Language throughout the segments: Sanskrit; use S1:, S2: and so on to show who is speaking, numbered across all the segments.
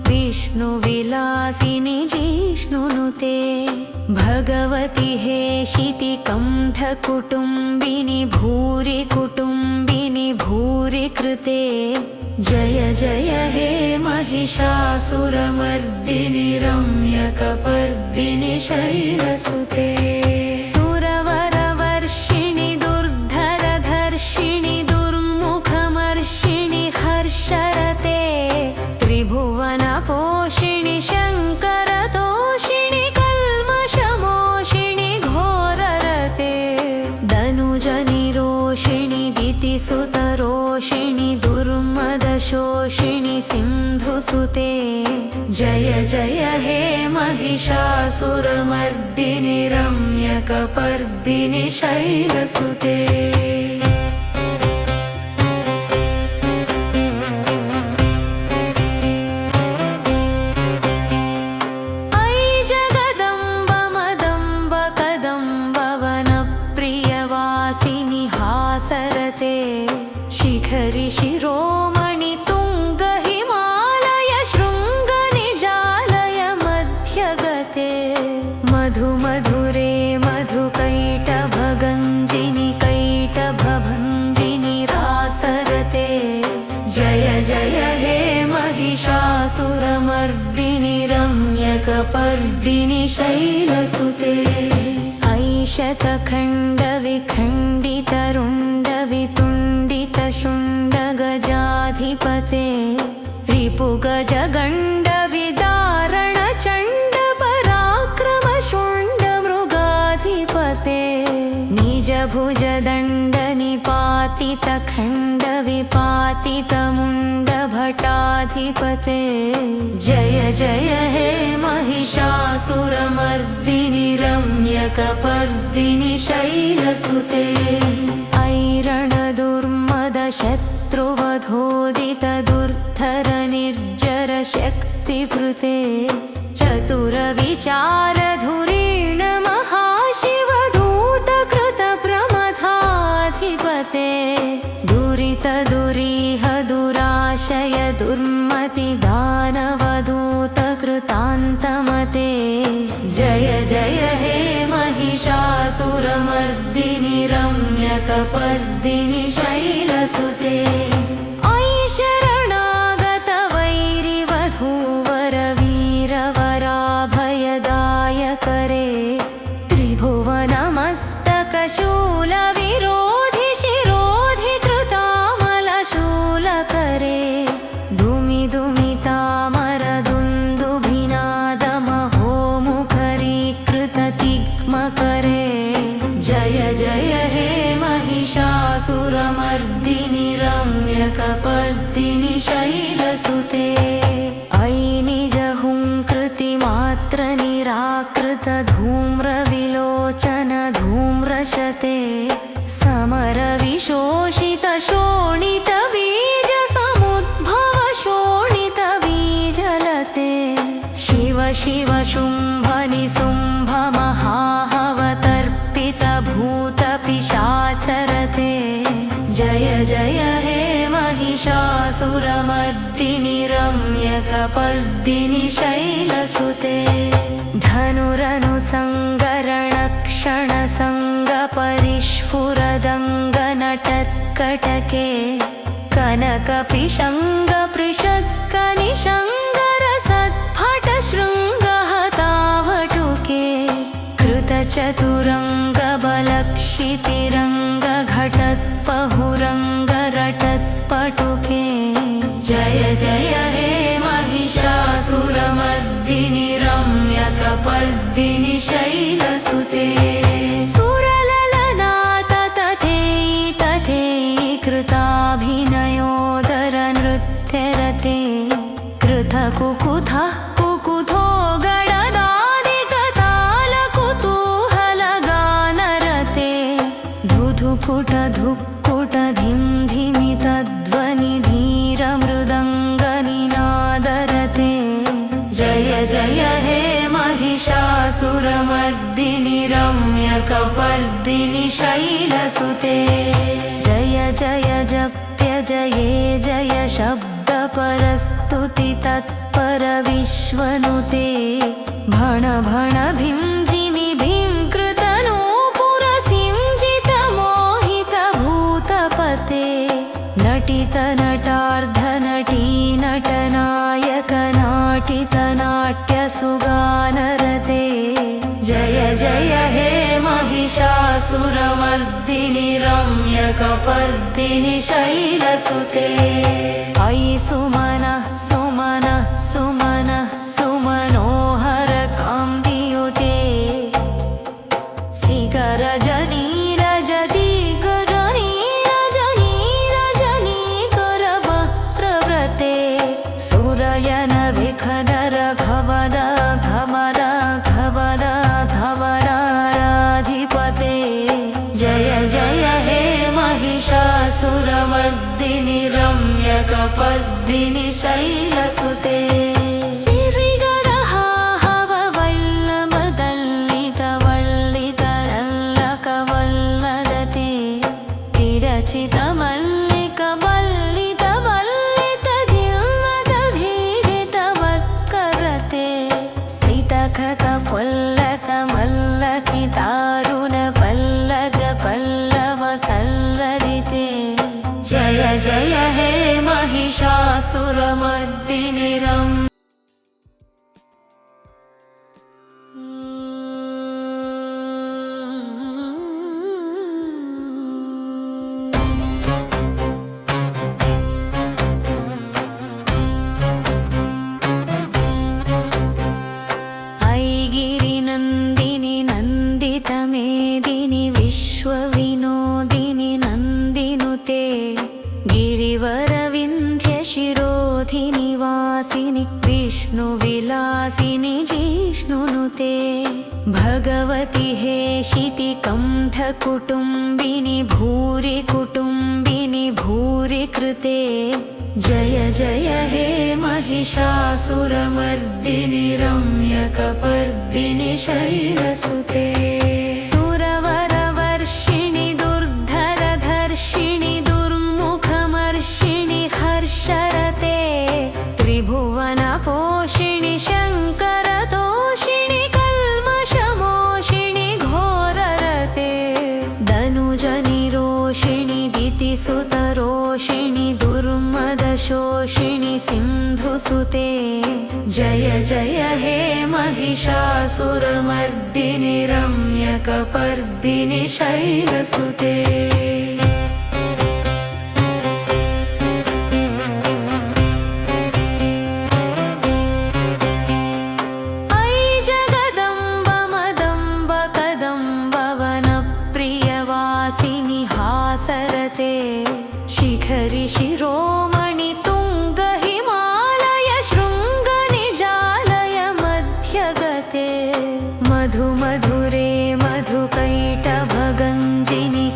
S1: विष्णुविलासिनि जिष्णुनुते भगवति हेशितिकण्ठकुटुम्बिनि भूरि कुटुम्बिनि भूरि कृते जय जय हे महिषासुरमर्दिनि रम्यकपर्दिनि शैलसुते सुरवरवर्षिणि दुर्धरधर्षिणि दुर्मुखमर्षिणि हर्षरते त्रिभुवनपोषिणि शङ्करतोषिणि कल्मषमोषिणि घोररते दनुजनिरोषिणि दितिसुतरोषिणि दुर्मदशोषिणि सिन्धुसुते जय जय हे महिषासुरमर्दिनि रम्यकपर्दिनि शैलसुते शिखरि शिरोमणि तुङ्ग हिमालय शृङ्गनिजालय मध्यगते मधुमधुरे मधुकैटभगञ्जिनि कैटभभञ्जिनि रासरते जय जय हे महिषासुरमर्दिनि रम्यकपर्दिनि शैलसुते ऐशतखण्डविखण्डितरुण्डवितुण्डितशुण्डगजाधिपते रिपुगजगण्डविदारणचण्डपराक्रमशुण्डमृगाधिपते निजभुजदण्डनिपातितखण्डविपातितमुण्डभटाधिपते जय जय हे महिषासुरमर्दिनि रम्यकपर्दिनि शैलसुते ऐरणदुर्मदशत्रुवधोदितदुर्धरनिर्जरशक्तिभृते चतुरविचारधुरीण महाशिवदूतकृतप्रमथाधिपते दुरितदुरीह दुराशय दुर्मतिदानवदूतकृतान्तमते जय जय हे महिषासुरमर्दिनि रम्यकपर्दिनि शैलसुते ऐशरणागतवैरिवधूवरवीरवराभयदायकरे त्रिभुवनमस्तकशूलविरोधि शिरोधि कृतामलशूलकरे धूमिधूमितामरदुन्दुभिनादमहोमुखरीकृततिग्मकरे जय जय हे महिषासुरमर्दिनि रम्यकपर्दिनि शैलसुते ऐनिजहुङ्कृतिमात्रनिराकृतधूम्रविलोचन धूम्रशते समरविशोषितशोणितबीजसमुद्भवशोणितबीजलते शिव शिव शुम्भनिशुम्भ महाहवतर्पितभूतपिशाचरते जय जय हे महिषासुरमर्दिनि रम्यकपर्दिनि शैलसुते धनुरनुसङ्गरणक्षणसङ्गपरिस्फुरदङ्गनटत्कटके कनकपिशङ्गपृषक्कनिशङ्गरसद्भटशृङ्गहतावटुके कृतचतुरङ्गबलक्षितिरङ्गघटत्पहुरङ्गरटत्पटुके जय जय हे महिषासुरमर्दिनि रम्यकपर्दिनि शैलसुते सुरललनाथ तथेयि तथेयि कृताभिनयोदरनृत्यरते कृतकुकुथः कुकुथो गडदादिकतालकुतूहलगानरते धुधुफुटधुक्कुटधिन्धिमितध्वनिधीरमृदङ्गनिनादरते जय जय हे महिषासुरमर्दिनि रम्यकपर्दिनि शैलसुते जय जय जप्य जये जय शब्दप परस्तुति तत्पर विश्वनुते भण भण भीं जिमि भीं कृतनूपुर सिंजित मोहित भूतपते नटित नटार्ध नटी नटनायक नाटित नाट्य सुगानरते जय जय हे महिषासुरमर्दिनि रम्यकपर्दिनि शैलसुते अयि सुमनः सुमनः सुमनः सुमनोहर कान्तियुते सिगरजनी रजती गजनी रजनी रजनी करवक्त्रव्रते सुरयन विखदर घवद घवद घवद घवराधिपते जय जय हे महिषासुरमर्दिनि रम्यकपर्दिनि शैलसुते श्रीगरहाहववल्लभदल्लितवल्लितरल्लकवल्लदते चिरचितमल्लिकवल्लितवल्लितधीरितवत्करते सितखतफुल्लसमल्लसितारुणपल्लज पल्लवसल्लरिते जय जय हे महिषासुरमर्दिनि ऐगिरिनन्दिनि नन्दितमेदिनि विश्वविनोदिनि नन्दिनुते गिरिवरविन्ध्यशिरोधिनि वासिनि विष्णुविलासिनि जिष्णुनुते भगवति हेशिति कण्ठकुटुम्बिनि भूरि कुटुम्बिनि भूरि कृते जय जय हे महिषासुरमर्दिनि रम्यकपर्दिनि शैलसुते सुरवरवर्षिणि दुर्धरधर्षिणि दुर्मुखमर्षिणि हर्षरते त्रिभुवनपोषिणि शङ्करतोषिणि कल्मषमोषिणि घोररते दनुजनिरोषिणि दितिसुतरोषिणि दुर्मदशोषिणि सिन्धुसुते जय जय हे महिषासुरमर्दिनि रम्यकपर्दिनि शैलसुते अयि जगदम्ब मदम्ब कदम्ब वनप्रियवासिनि हासरते शिखरि शिरोमणि तुङ्ग हिमालय शृङ्ग निजालय मध्यगते मधु मधुरे मधुकैटभगञ्जिनि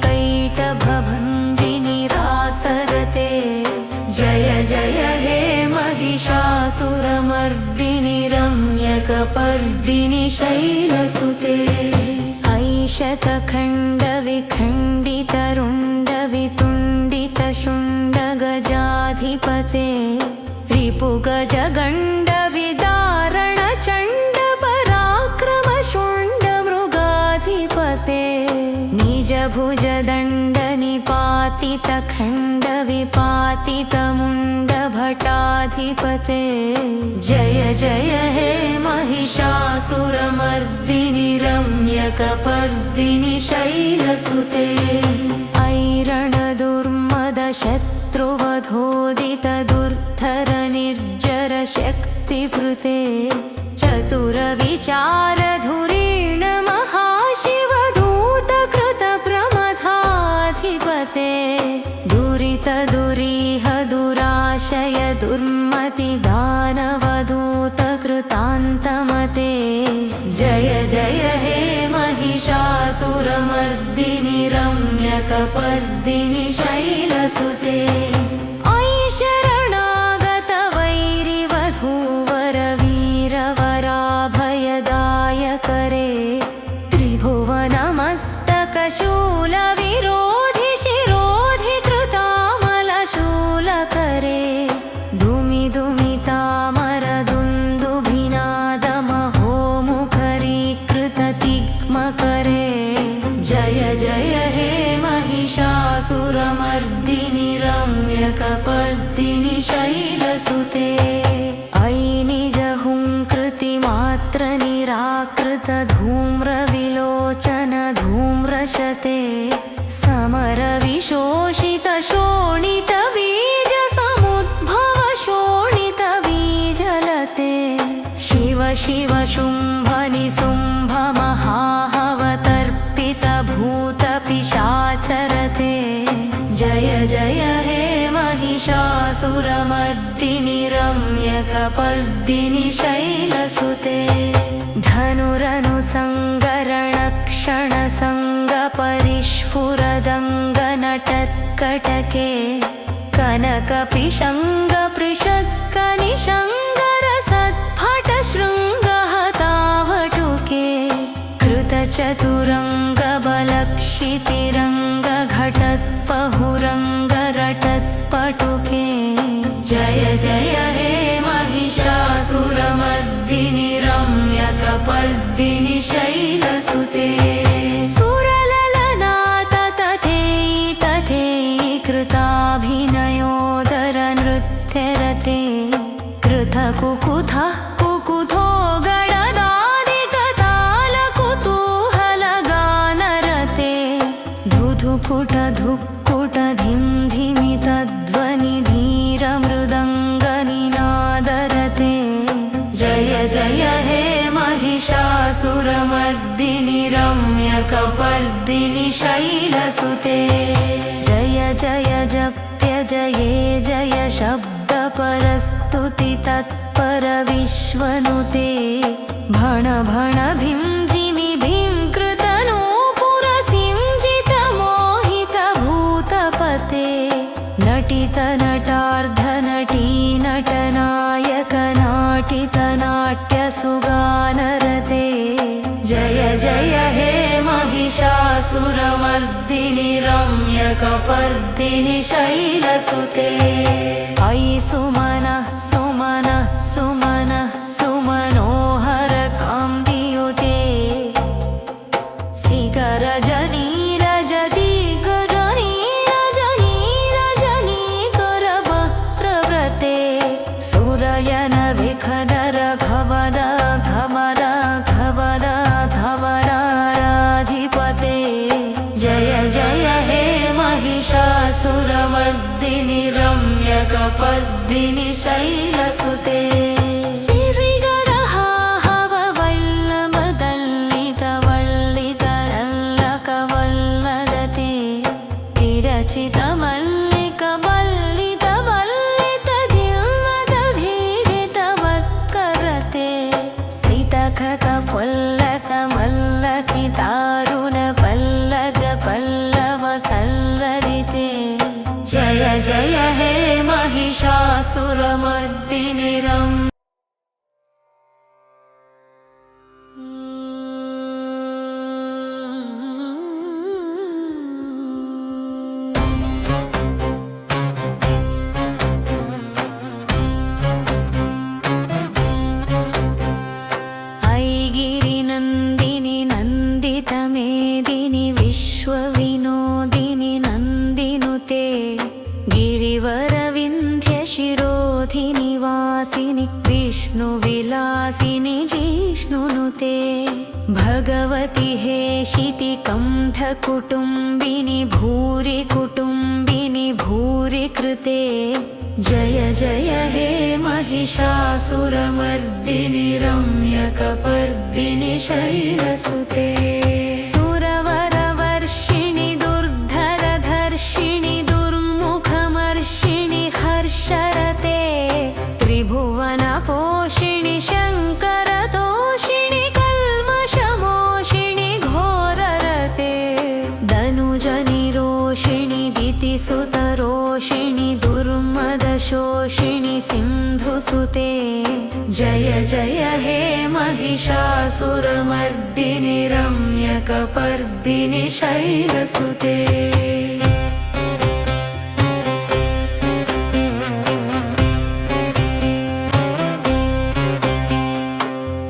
S1: कैटभभञ्जिनि रासरते जय जय हे महिषासुरमर्दिनि रम्यकपर्दिनि शैलसुते ऐशतखण्डविखण्डितरुण्डवितुण्डितशुण्डगजाधिपते रिपुगजगण्डविदारणचण्डपराक्रमशुण्डमृगाधिपते निजभुजदण्डनिपातितखण्डविपातितमुण्डभटाधिपते जय जय हे महिषासुरमर्दिनि रम्यकपर्दिनि शैलसुते ऐरणदुर्मदशत्रुवधोदितदुर्धरनिर्जरशक्तिभृते चतुरविचारधुरीण महाशिवधूतकृतप्रमथाधिपते दुरितदुरीह दुराशय दुर्मतिदानवधूतकृतान्तमते जय जय हे महिषासुरमर्दिनि रम्यकपर्दिनि शैलसुते अयि शरणागतवैरिवधूवरवीरवराभयदायकरे त्रिभुवनमस्तकशूलविरोधि शिरोधि कृतामलशूलकरे धूमि महिषासुरमर्दिनि रम्यकपर्दिनि शैलसुते अयि निजहुङ्कृतिमात्रनिराकृत धूम्रविलोचन धूम्रशते समरविशोषितशोणितबीजसमुद्भव शोणितबीजलते शिव शिव शुम्भ निशुम्भ महाहवतर्पितभूतपिशाचरते जय जय हे महिषासुरमर्दिनि रम्यकपर्दिनि शैलसुते धनुरनुसङ्गरणक्षणसङ्गपरिस्फुरदङ्गनटत्कटके कनकपिशङ्गपृषक्कनिशङ्गरसत्फटशृङ्गहतावटुके कृतचतुरङ्गबलक्षितिरङ्गघटत्पहुरङ्गरटत्पटुके जय जय हे महिषासुरमर्दिनि रम्यकपर्दिनि शैलसुते सुरललनाथ तथेयि तथेयि कृताभिनयोदरनृत्यरते कृतकुकुथः कुकुथो गडदादिकतालकुतूहलगानरते धुधुकुटधुक्कुटधिं धिमितध्वनिधीरमृदङ्गनिनादरते जय जय हे महिषासुरमर्दिनि रम्यकपर्दिनि शैलसुते जय जय जप्य जये जय शब्दपरस्तुति तत्पर विश्वनुते भण भण भीं जिमि भीं कृतनूपुरसिंजितमोहितभूतपते नटित नटार्धनटी नटनायक नाटितनाट्यसुगानरते जय जय हे महिषासुरमर्दिनि रम्यकपर्दिनि शैलसुते अयि सुमनः सुमनः सुमनः सुमनोहर कान्तियुते सिगरजनी रजती गजनी रजनी रजनी करवक्त्रव्रते सुरयन विखदर घवद घवद घवद धवराधिपते जय जय हे महिषासुरमर्दिनि रम्यकपर्दिनि शैलसुते श्रीगरहाहववल्लभदल्लितवल्लितरल्लकवल्लदते चिरचितमल्लिकमल्लितधिल्लदभीडितवत्करते सितखतफुल्लसमल्लसितारुणपल्लजपल्लवसल्लरिते जय जय हे महिषासुरमर्दिनि नन्दितमेदिनि विश्वविनोदिनि नन्दिनुते गिरिवरविन्ध्यशिरोधिनि वासिनि विष्णुविलासिनि जिष्णुनुते भगवति हेशितिकण्ठकुटुम्बिनि भूरि कुटुम्बिनि भूरि कृते जय जय हे महिषासुरमर्दिनि रम्यकपर्दिनि शैलसुते सुरवरवर्षिणि दुर्धरधर्षिणि दुर्मुखमर्षिणि हर्षरते त्रिभुवनपोषिणि शङ्करतोषिणि कल्मषमोषिणि घोररते दनुजनिरोषिणि दितिसुतरोषिणि दुर्मदशोषिणि सिन्धुसुते जय जय हे महिषासुरमर्दिनि रम्यकपर्दिनि शैलसुते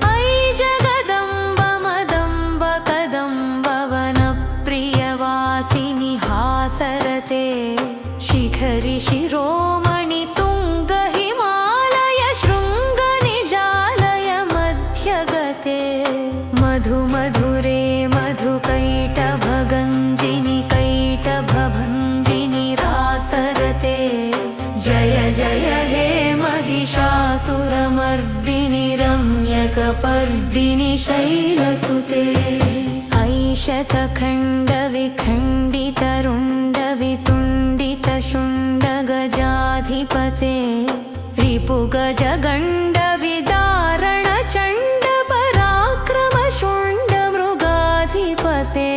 S1: अयि जगदम्ब मदम्ब कदम्ब वनप्रियवासिनि हासरते रम्यकपर्दिनि शैलसुते ऐशतखण्डविखण्डितरुण्डवितुण्डितशुण्डगजाधिपते रिपुगजगण्डविदारणचण्डपराक्रमशुण्डमृगाधिपते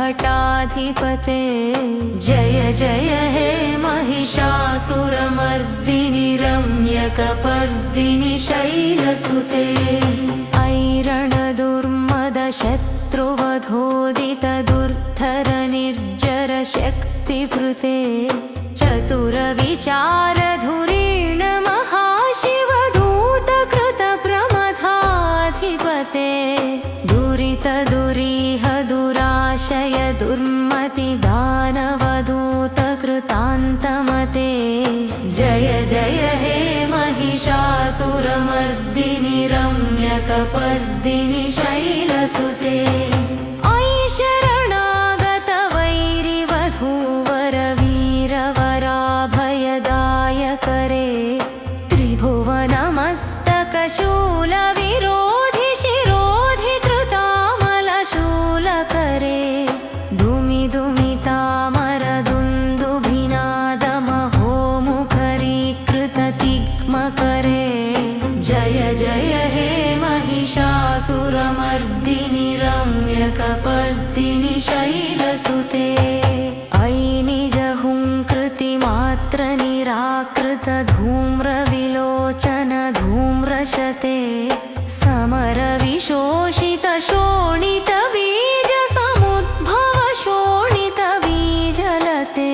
S1: निजभुजदण्डनिपातितखण्डविपातितमुण्डभटाधिपते जय जय हे महिषासुरमर्दिनि रम्यकपर्दिनि शैलसुते ऐरणदुर्मदशत्रुवधोदितदुर्धरनिर्जरशक्तिभृते चतुरविचारधुरीण महाशिवदूतकृतप्रमथाधिपते दुरितदुरीह दुराशय दुर्मतिदानवदूतकृतान्तमते जय जय हे महिषासुरमर्दिनि रम्यकपर्दिनि शैलसुते ऐशरणागतवैरिवधूवरवीरवराभयदायकरे त्रिभुवनमस्तकशूलविरोधि शिरोधि कृतामलशूलकरे धूमिधूमितामरदुन्दुभिनादमहोमुखरीकृततिग्मकरे जय जय हे महिषासुरमर्दिनि रम्यकपर्दिनि शैलसुते ऐनिजहुङ्कृतिमात्रनिराकृतधूम्रविलोचनधूम्रशते समरविशोषितशोणितबीजसमुद्भवशोणितबीजलते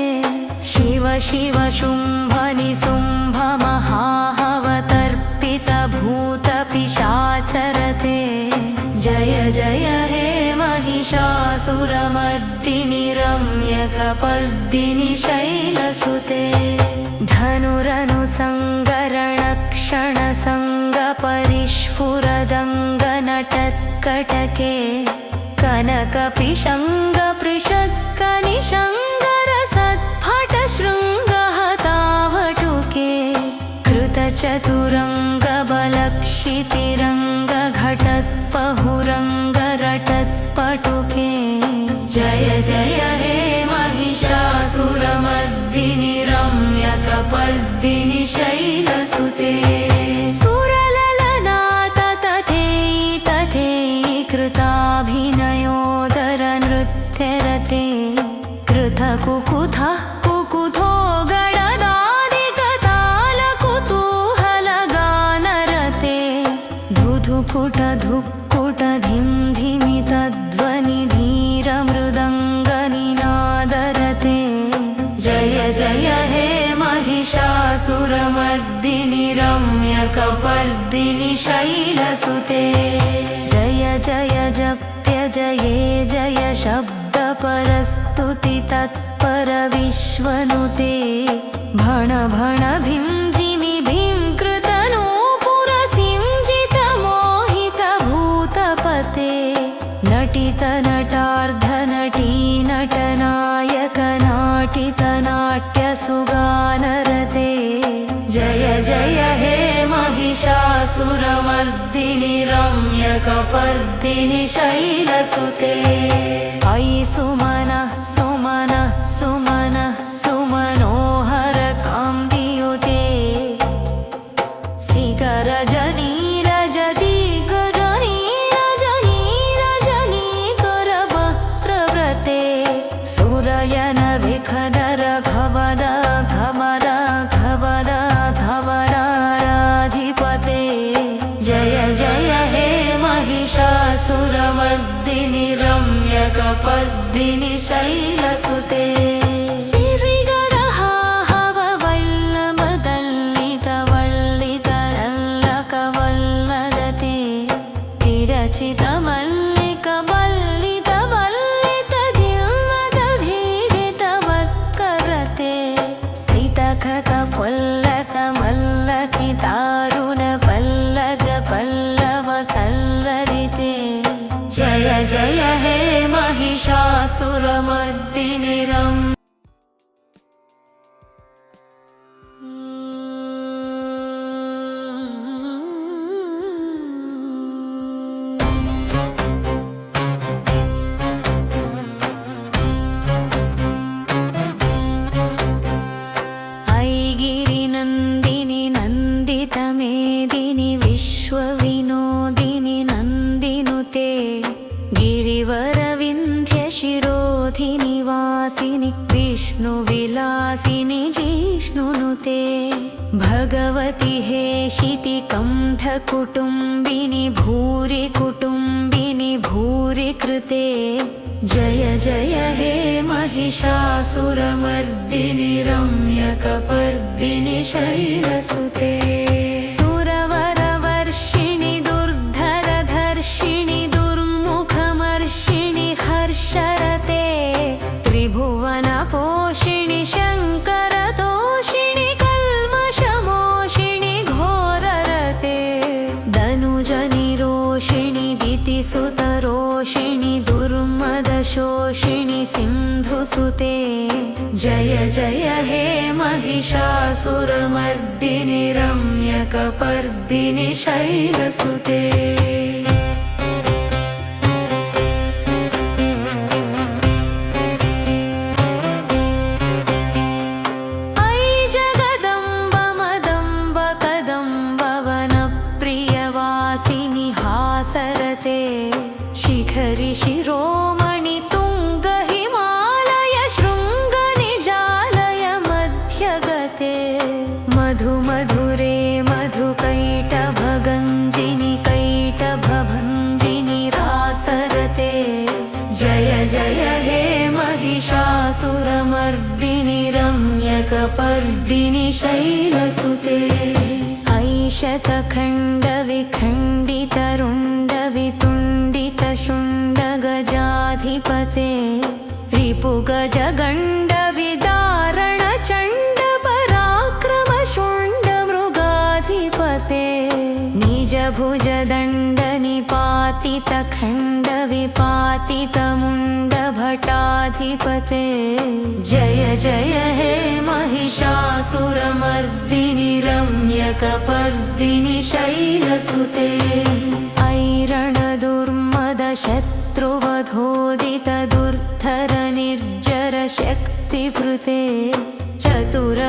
S1: शिव शिव शुम्भनिशुम्भमहाहवतर्पितभूतपिशाचरते जय जय हे महिषासुरमर्दिनि रम्यकपर्दिनि शैलसुते धनुरनुसङ्गरणक्षणसङ्गपरिस्फुरदङ्गनटत्कटके कनकपिशङ्गपृषत्कनिशङ्गरसत्फटशृङ्गहतावटुके कृतचतुरङ्गबलक्षितिरङ्गघटत्पहुरङ्गरटत्पटुके जय जय हे महिषासुरमर्दिनि रम्यकपर्दिनि शैलसुते सुरललनाथतथेयि तथेयि कृताभिनयोदरनृत्यरते कृतकुकुथः कुकुथो गडदादिकतालकुतूहलगानरते धुधुकुटधुक्कुटधिन्धिमितध्वनिधीरमृदङ्गनिनादरते जय जय हे महिषासुरमर्दिनि रम्यकपर्दिनि शैलसुते जय जय जप्य जये जय शब्दपरस्तुति तत्परविश्वनुते भण भण भीं जिमि भीं कृतनूपुरसिंजितमोहितभूतपते नटितनटार्धनटी नटनायकनाटितनाट्यसुगानरते जय जय हे महिषासुरमर्दिनि रम्यकपर्दिनि शैलसुते ऐ सुमनः सुमनः सुमनः सुमनोहरकान्तियुते शिखरजनीरजति गजनीरजनीरजनीकरवक्त्रव्रते सुरयनविखदर घवद घमद घवद धवराधिपते जय जय हे महिषासुरमर्दिनि रम्यकपर्दिनि शैलसुते सिरिगरहाहववल्लभदल्लितवल्लितरल्लकवल्लदते चिरचितमल्लिकवल्लितमल्लितधीरितवत्करते सितखतफुल्लसमल्लसितारुणपल्लजपल्लवसल्लरिते जय जय हे महिषासुरमर्दिनि विलासिनि जिष्णुनुते भगवति हेशिति कण्ठकुटुम्बिनि भूरि कुटुम्बिनि भूरि कृते जय जय हे महिषासुरमर्दिनि रम्यकपर्दिनि शैलसुते सुरवरवर्षिणि दुर्धरधर्षिणि दुर्मुखमर्षिणि हर्षरते त्रिभुवनपोषिणि शङ्करतोषिणि कल्मषमोषिणि घोररते दनुजनिरोषिणि दितिसुतरोषिणि दुर्मदशोषिणि सिन्धुसुते जय जय हे महिषासुरमर्दिनि रम्यकपर्दिनि शैलसुते शिखरि शिरोमणि तुङ्ग हिमालय शृङ्ग निजालय मध्यगते मधु मधुरे मधुकैटभगञ्जिनि कैटभभञ्जिनि रासरते जय जय हे महिषासुरमर्दिनि रम्यकपर्दिनि शैलसुते ऐशतखण्डविखण्डितरुण्डवितुण्डितशुण्डगजाधिपते रिपुगजगण्डविदारणचण्डपराक्रमशुण्डमृगाधिपते निजभुजदण्डनिपातितखण्डविपातितमुण्डभटाधिपते जय जय हे महिषासुरमर्दिनि रम्यकपर्दिनि शैलसुते ऐरणदुर्मदशत्रुवधोदितदुर्धरनिर्जरशक्तिभृते चतुरविचारधुरीण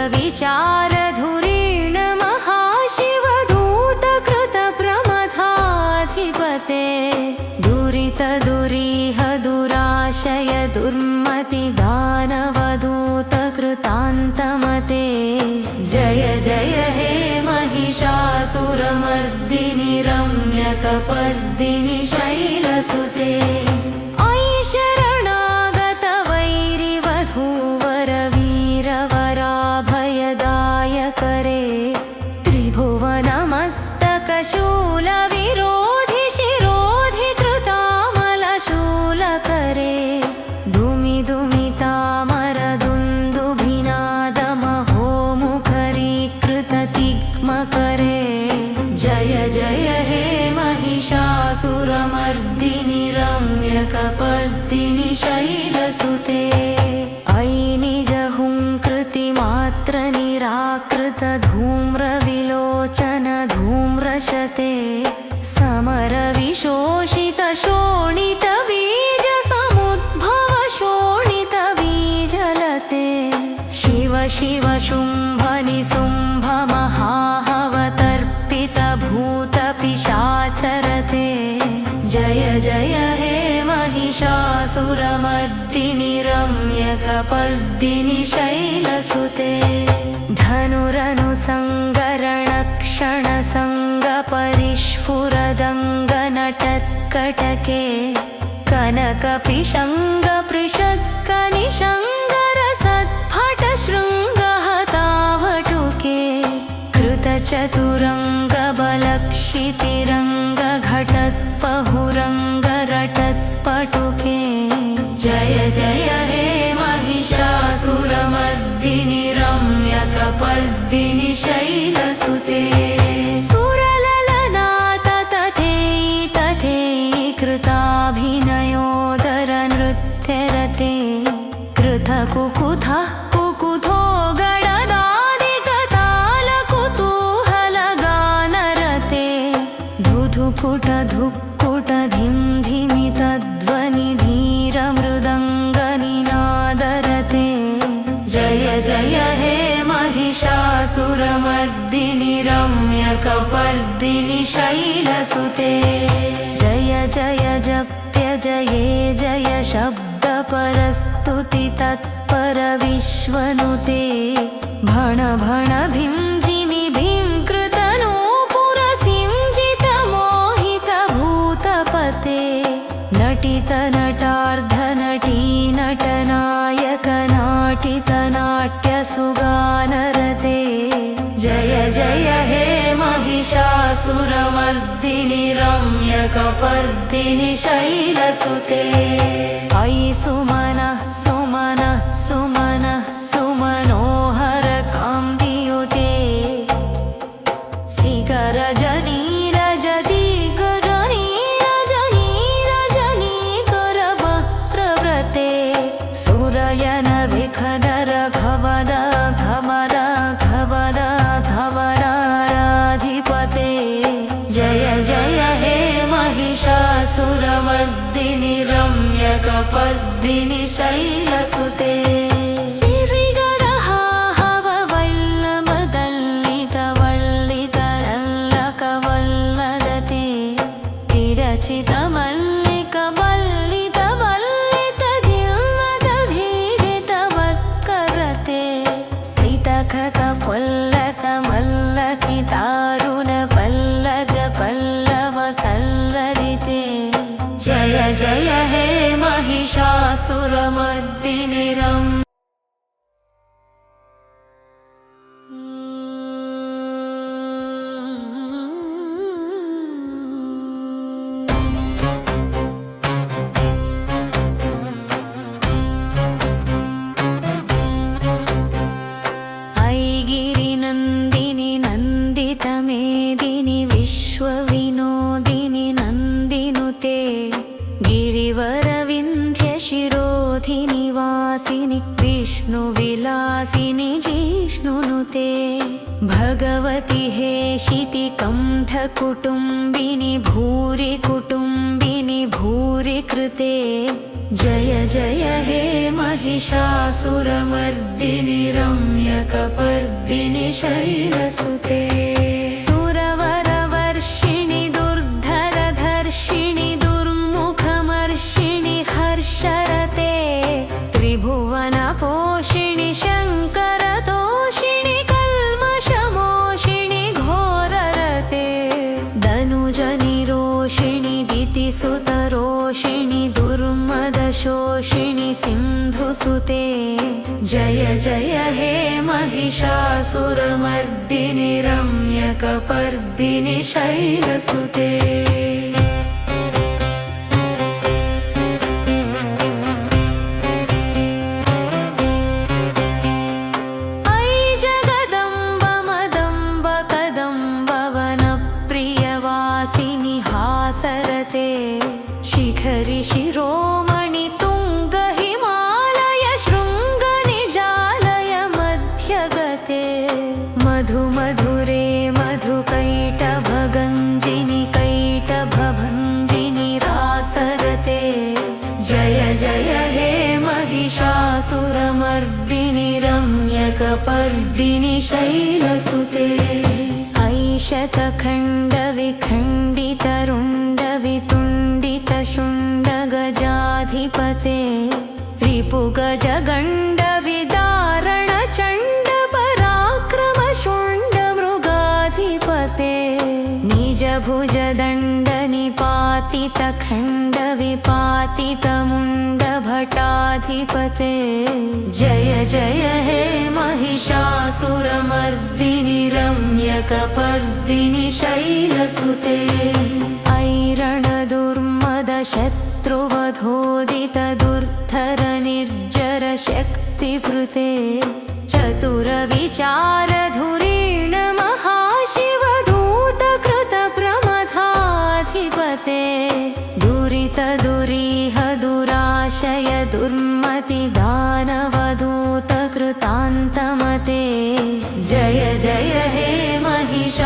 S1: महाशिवधूतकृतप्रमथाधिपते दुरितदुरीह दुराशय दुर्मतिदानवधूतकृतान्तमते जय जय हे महिषासुरमर्दिनि रम्यकपर्दिनि शैलसुते ऐशरणागतवैरिवधूवरवीरवराभयदायकरे त्रिभुवनमस्तकशूलविरोधि शिरोधि कृतामलशूलकरे धूमिधूमितामरदुन्दुभिनादमहोमुखरीकृततिग्मकरे जय जय हे महिषासुरमर्दिनि रम्यकपर्दिनि शैलसुते ऐनिजहुङ्कृतिमात्रनिराकृतधूम्रविलोचनधूम्रशते समरविशोषितशोणितबीजसमुद्भवशोणितबीजलते शिव शिव शुम्भनिशुम्भमहाहवतर्पितभूतपिशाचरते जय जय हे महिषासुरमर्दिनि रम्यकपर्दिनि शैलसुते धनुरनुसङ्गरणक्षणसङ्गपरिस्फुरदङ्गनटत्कटके कनकपिशङ्गपृषक्कनिशङ्गरसत्फटशृङ्गहतावटुके कृतचतुरङ्गबलक्षितिरङ्गघटत्पहुरङ्गरटत्पटुके जय जय हे महिषासुरमर्दिनि रम्यकपर्दिनि शैलसुते सुरललनाथ तथेयि तथेयि कृताभिनयोदरनृत्यरते कृतकुकुथः कुकुथो गडदादिकतालकुतूहलगानरते धुधुफुटधुक्कुटधिन्धिमितध्वनिधीरमृदङ्गनिनादरते जय जय हे महिषासुरमर्दिनि रम्यकपर्दिनि शैलसुते जय जय जप्य जये जय शब्द परस्तुति तत्पर विश्वनुते भण भण भीं जिमि भीं कृतनूपुर सिंजित मोहित भूतपते नटित नटार्ध नटी नटनायक नाटित नाट्य सुगानरते जय जय हे महिषासुरमर्दिनि रम्यकपर्दिनि शैलसुते अयि सुमनः सुमनः सुमनः सुमनोहर कान्तियुते शिखरजनी रजती गजनी रजनी रजनी करवक्त्रव्रते सुरयन विखदर घवद घवद घवद धवराधिपते जय जय हे महिषासुरमर्दिनि रम्यकपर्दिनि शैलसुते श्रीगरहाहववल्लभदल्लितवल्लितरल्लकवल्लदते चिरचितमल्लिकवल्लितधिल्लतभीरितवत्करते सितखकफुल्लसमल्लसितारुणपल्लज पल्लवसल्लरिते जय जय हे महिषासुरमर्दिनि ऐगिरिनन्दिनि नन्दितमेदिनि विश्वविनोदिनि नन्दिनुते गिरिवरविन्ध्यशिरोधिनि वासिनि विष्णुविलासिनि जिष्णुनुते भगवति हेशिति कण्ठकुटुम्बिनि भूरि कुटुम्बिनि भूरि कृते जय जय हे महिषासुरमर्दिनि रम्यकपर्दिनि शैलसुते सुरवरवर्षिणि दुर्धरधर्षिणि दुर्मुखमर्षिणि हर्षरते त्रिभुवनपोषिणि शङ्करतोषिणि कल्मषमोषिणि घोररते दनुजनिरोषिणि दितिसुतरोषिणि दुर्मदशोषिणि सिन्धुसुते जय जय हे महिषासुरमर्दिनि रम्यकपर्दिनि शैलसुते अयि जगदम्ब मदम्ब कदम्ब वनप्रियवासिनि हासरते शिखरि शिरोमणि तुङ्ग हिमालय शृङ्ग निजालय मध्यगते मधु मधुरे मधुकैटभगञ्जिनि कैटभभञ्जिनि रासरते जय जय हे महिषासुरमर्दिनि रम्यकपर्दिनि शैलसुते ऐशतखण्डविखण्डितरुण्डवितुण्डितशुण्डगजाधिपते रिपुगजगण्डविदारणचण्डपराक्रमशुण्डमृगाधिपते निजभुजदण्डनिपातितखण्डविपातितमुण्डभटाधिपते जय जय हे महिषासुरमर्दिनि रम्यकपर्दिनि शैलसुते ऐरणदुर्मदशत्रुवधोदितदुर्धर निर्जर शक्तिभृते चतुरविचारधुरीण महाशिवदूतकृतप्रमथाधिपते दुरितदुरीह दुराशय दुर्मति दानवदूतकृतान्तमते जय जय हे महिषासुरमर्दिनि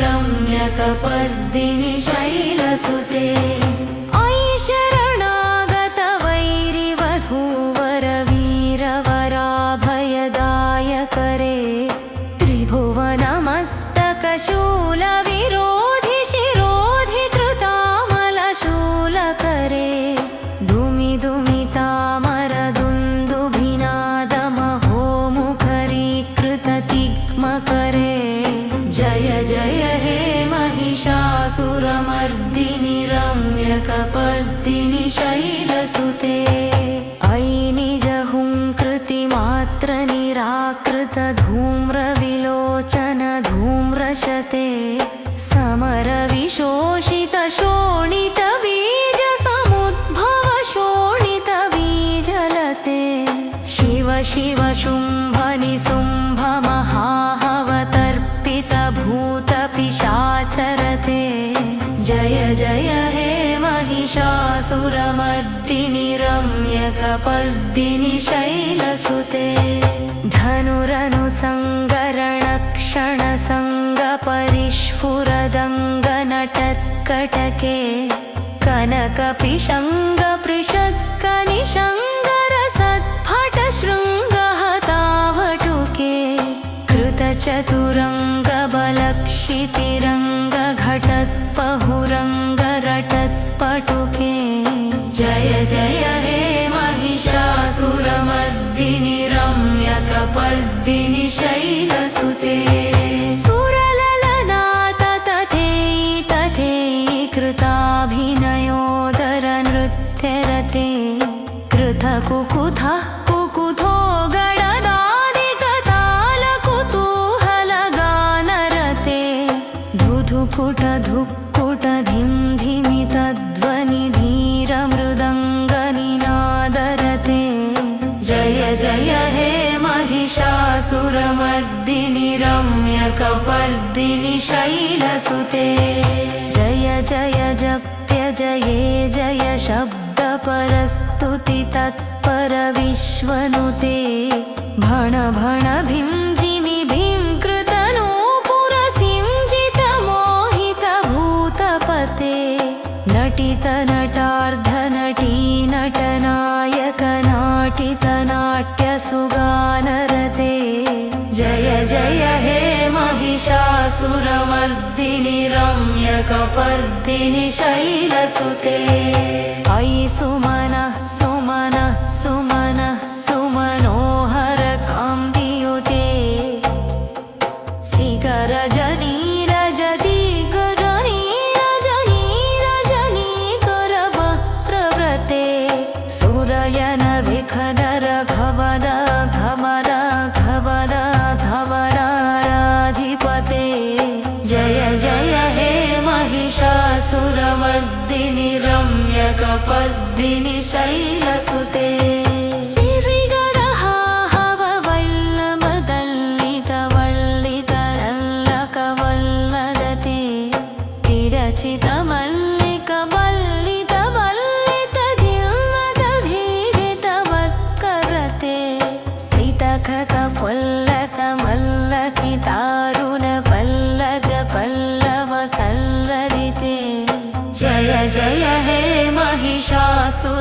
S1: रम्यकपर्दिनि शैलसुते अयि शरणागत वैरिवधूवर वीरवराभयदायकरे त्रिभुवनमस्तकशूलविरोधि शिरोधि कृतामलशूलकरे धूम महिषासुरमर्दिनि रम्यकपर्दिनि शैलसुते अयि निजहुङ्कृतिमात्र निराकृत धूम्रविलोचन धूम्रशते समरविशोषित शोणित बीज समुद्भव शोणित बीजलते शिव शिव शुम्भ निशुम्भ महाहवतर्पित भूत पिशाचरते जय जय हे महिषासुरमर्दिनि रम्यकपर्दिनि शैलसुते धनुरनुसङ्गरणक्षणसङ्गपरिस्फुरदङ्गनटत्कटके कनकपिशङ्गपृषत्कनिशङ्गरसत्फटशृङ्गहतावटुके कृतचतुरङ्गबलक्षितिरङ्गघटत्पहुरङ्गरटत्पटुके जय जय हे महिषासुरमर्दिनि रम्यकपर्दिनि शैलसुते सुरललनाथ तथेयि तथेयि कृताभिनयोदरनृत्यरते कृतकुकुथः कुकुथो गडदादिकतालकुतूहलगानरते धुधुफुट धुक्कुट धिं धिमितध्वनि धीरमृदङ्गनिनादरते जय जय हे महिषासुरमर्दिनि रम्यकपर्दिनि शैलसुते जय जय जप्य जये जय शब्दपरस्तुति तत्पर विश्वनुते भण भण भीं जिमि भीं कृतनूपुरसिंजित मोहित भूतपते नटित नटार्ध नटी नटनायक नाटित नाट्यसुगानरते जय जय हे महिषासुरमर्दिनि रम्यकपर्दिनि शैलसुते अयि सुमनः सुमनः सुमनः सुमनोहर कान्तियुते शिखरजनी रजती गजनी रजनी रजनी करवक्त्रव्रते सुरयन विखदर घवद घवद घवद धवराधिपते जय जय हे महिषासुरमर्दिनि रम्यकपर्दिनि शैलसुते श्रीगरहाहववल्लभदल्लितवल्लितरल्लकवल्लदते चिरचितमल्लिकवल्लितवल्लितधिरितवत्करते सितखकफुल्लसमल्लसितारुणपल्लज पल्लवसल्लरिते जय जय हे महिषासुरमर्दिनि